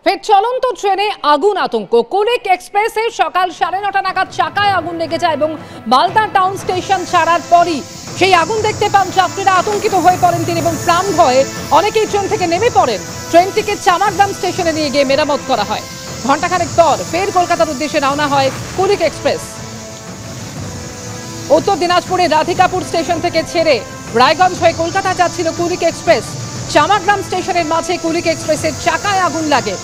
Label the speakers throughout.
Speaker 1: ফের চলন্ত ট্রেনে আগুন আতঙ্ক। কুলিক এক্সপ্রেসে সকাল 9:30 নাগাদ চাকায় আগুন লেগে যায় এবং মালদা টাউন স্টেশন ছাড়ার পরই সেই আগুন দেখতে পান যাত্রীরা। আতঙ্কিত হয়ে পড়েন তিনি এবং প্রাণ ভয়ে অনেকেই ট্রেন থেকে নেমে পড়েন। ট্রেনটিকে চামারগ্রাম স্টেশনে নিয়ে গিয়ে মেরামত করা হয়। ঘণ্টাখানেক পর ফের কলকাতার উদ্দেশ্যে রওনা হয় কুলিক এক্সপ্রেস। উত্তর দিনাজপুরের রাধিকাপুর স্টেশন থেকে ছেড়ে রায়গঞ্জ হয়ে কলকাতা যাচ্ছিল কুলিক এক্সপ্রেস। চামারগ্রাম স্টেশনের মাঝে কুলিক এক্সপ্রেসের চাকায় আগুন লাগে।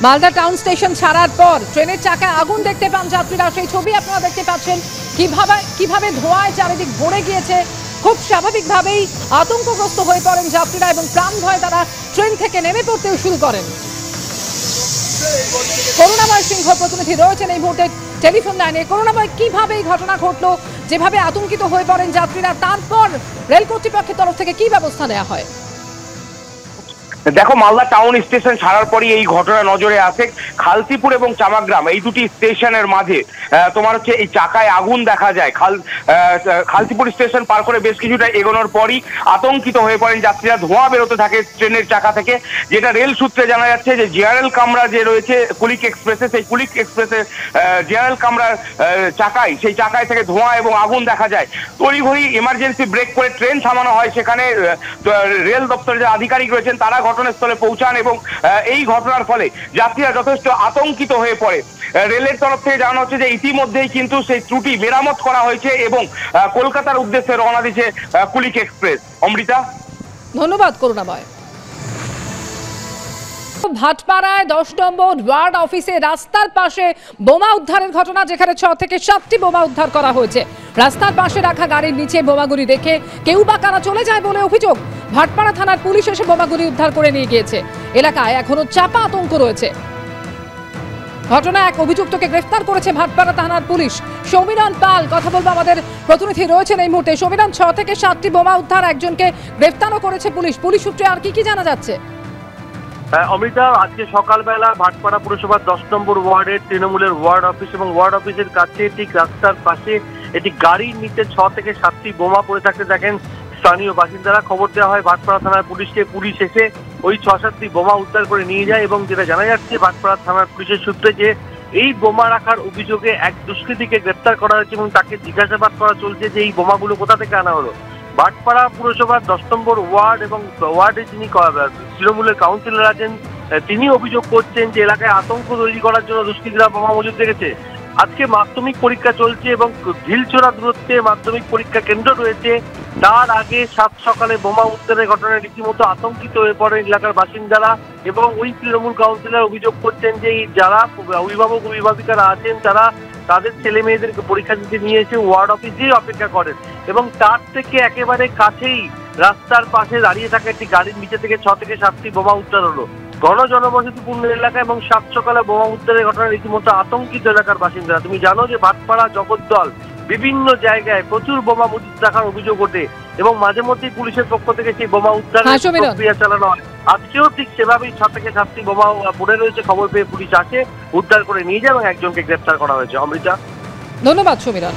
Speaker 1: মালদা টাউন স্টেশন ছাড়ার পর ট্রেনের চাকায় আগুন দেখতে পান যাত্রীরা। সেই ছবি আপনারা দেখতে পাচ্ছেন কিভাবে ধোঁয়ায় চারিদিক ভরে গিয়েছে। খুব স্বাভাবিকভাবেই আতঙ্কগ্রস্ত হয়ে পড়েন যাত্রীরা এবং প্রাণ ভয়ে তারা ট্রেন থেকে নেমে পড়তেও শুরু করেন। করুণাময় সিংহ প্রতিনিধি রয়েছেন এই মুহূর্তে টেলিফোন লাইনে। করুণাময়, কিভাবে এই ঘটনা ঘটলো, যেভাবে আতঙ্কিত হয়ে পড়েন যাত্রীরা, তারপর রেল কর্তৃপক্ষের তরফ থেকে কি ব্যবস্থা নেওয়া হয়?
Speaker 2: দেখো, মালদা টাউন স্টেশন ছাড়ার পরই এই ঘটনা নজরে আসে। খালতিপুর এবং চামাগ্রাম এই দুটি স্টেশনের মাঝে তোমার হচ্ছে এই চাকায় আগুন দেখা যায়। খালতিপুর স্টেশন পার করে বেশ কিছুটা এগোনোর পরই আতঙ্কিত হয়ে পড়েন যাত্রীরা। ধোঁয়া বেরোতে থাকে ট্রেনের চাকা থেকে। যেটা রেল সূত্রে জানা যাচ্ছে যে জেআরএল কামরা যে রয়েছে কুলিক এক্সপ্রেসে, সেই কুলিক এক্সপ্রেসের জেআরএল কামরার সেই চাকায় থেকে ধোঁয়া এবং আগুন দেখা যায়। তড়িঘড়ি এমার্জেন্সি ব্রেক করে ট্রেন থামানো হয়। সেখানে রেল দপ্তরের যে আধিকারিক রয়েছেন তারা ঘটনাস্থলে পৌঁছান এবং এই ঘটনার ফলে যাত্রীরা যথেষ্ট আতঙ্কিত হয়ে পড়ে। রেলের তরফ থেকে জানানো হচ্ছে যে ইতিমধ্যেই কিন্তু সেই ত্রুটি মেরামত করা হয়েছে এবং কলকাতার উদ্দেশ্যে রওনা দিয়েছে কুলিক এক্সপ্রেস। অমৃতা,
Speaker 1: ধন্যবাদ করুণাময়। ভাটপাড়ায় 10 নম্বর ওয়ার্ড অফিসে রাস্তার পাশে বোমা উদ্ধারের ঘটনা, যেখানে 6 থেকে 7টি বোমা উদ্ধার করা হয়েছে। রাস্তার পাশে রাখা গাড়ির নিচে বোমাগুলি দেখে কেউ বা কারা চলে যায় বলে অভিযোগ। ভাটপাড়া থানার পুলিশ এসে বোমাগুলি উদ্ধার করে নিয়ে গিয়েছে। এলাকায় এখনো চাপা আতঙ্ক রয়েছে। ঘটনায় এক অভিযুক্তকে গ্রেফতার করেছে ভাটপাড়া থানার পুলিশ। সমীরণ পাল কথা বলবো, আমাদের প্রতিনিধি রয়েছেন এই মুহূর্তে। সমীরণ, 6 থেকে 7টি বোমা উদ্ধার, একজনকে গ্রেফতারও করেছে পুলিশ। পুলিশ সূত্রে আর কি জানা যাচ্ছে?
Speaker 3: অমৃতা, আজকে সকালবেলা ভাটপাড়া পুরসভার 10 নম্বর ওয়ার্ডের তৃণমূলের ওয়ার্ড অফিস এবং ওয়ার্ড অফিসের কাছে ঠিক রাস্তার পাশে একটি গাড়ির নিচে 6 থেকে 7টি বোমা পড়ে থাকতে দেখেন স্থানীয় বাসিন্দারা। খবর দেওয়া হয় ভাটপাড়া থানার পুলিশকে। পুলিশ এসে ওই 6-7টি বোমা উদ্ধার করে নিয়ে যায় এবং যেটা জানা যাচ্ছে ভাটপাড়া থানার পুলিশের সূত্রে যে এই বোমা রাখার অভিযোগে এক দুষ্কৃতীকে গ্রেফতার করা হয়েছে এবং তাকে জিজ্ঞাসাবাদ করা চলছে যে এই বোমাগুলো কোথা থেকে আনা হলো। ভাটপাড়া পুরসভার 10 নম্বর ওয়ার্ড এবং ওয়ার্ডে যিনি তৃণমূলের কাউন্সিলর আছেন তিনি অভিযোগ করছেন যে এলাকায় আতঙ্ক তৈরি করার জন্য দুষ্কৃতীরা বোমা মজুদ রেখেছে। আজকে মাধ্যমিক পরীক্ষা চলছে এবং ঢিলছোড়া দূরত্বে মাধ্যমিক পরীক্ষা কেন্দ্র রয়েছে। তার আগে সাত সকালে বোমা উদ্ধারের ঘটনায় রীতিমতো আতঙ্কিত হয়ে পড়েন এলাকার বাসিন্দারা এবং ওই তৃণমূল কাউন্সিলর অভিযোগ করছেন যে যারা অভিভাবক অভিভাবিকারা আছেন তারা তাদের ছেলে মেয়েদেরকে পরীক্ষা দিতে নিয়ে এসে ওয়ার্ড অফিসেই অপেক্ষা করেন এবং তার থেকে একেবারে কাছেই রাস্তার পাশে দাঁড়িয়ে থাকা একটি গাড়ির নিচে থেকে 6 থেকে 7টি বোমা উদ্ধার হলো। ঘন জনবসতিপূর্ণ এলাকা এবং সাত সকালে বোমা উদ্ধারের ঘটনায় রীতিমতো আতঙ্কিত এলাকার বাসিন্দারা। তুমি জানো যে ভাটপাড়া জগদ্দল বিভিন্ন জায়গায় প্রচুর বোমা মজুদ রাখার অভিযোগ ওঠে এবং মাঝে মধ্যেই পুলিশের পক্ষ থেকে সেই বোমা উদ্ধারের প্রক্রিয়া চালানো হয়। আজকেও ঠিক সেভাবেই 6 থেকে 7টি বোমা পড়ে রয়েছে। খবর পেয়ে পুলিশ আসে, উদ্ধার করে নিয়ে যায় এবং একজনকে গ্রেফতার করা হয়েছে। অমৃতা,
Speaker 1: ধন্যবাদ সমীরণ।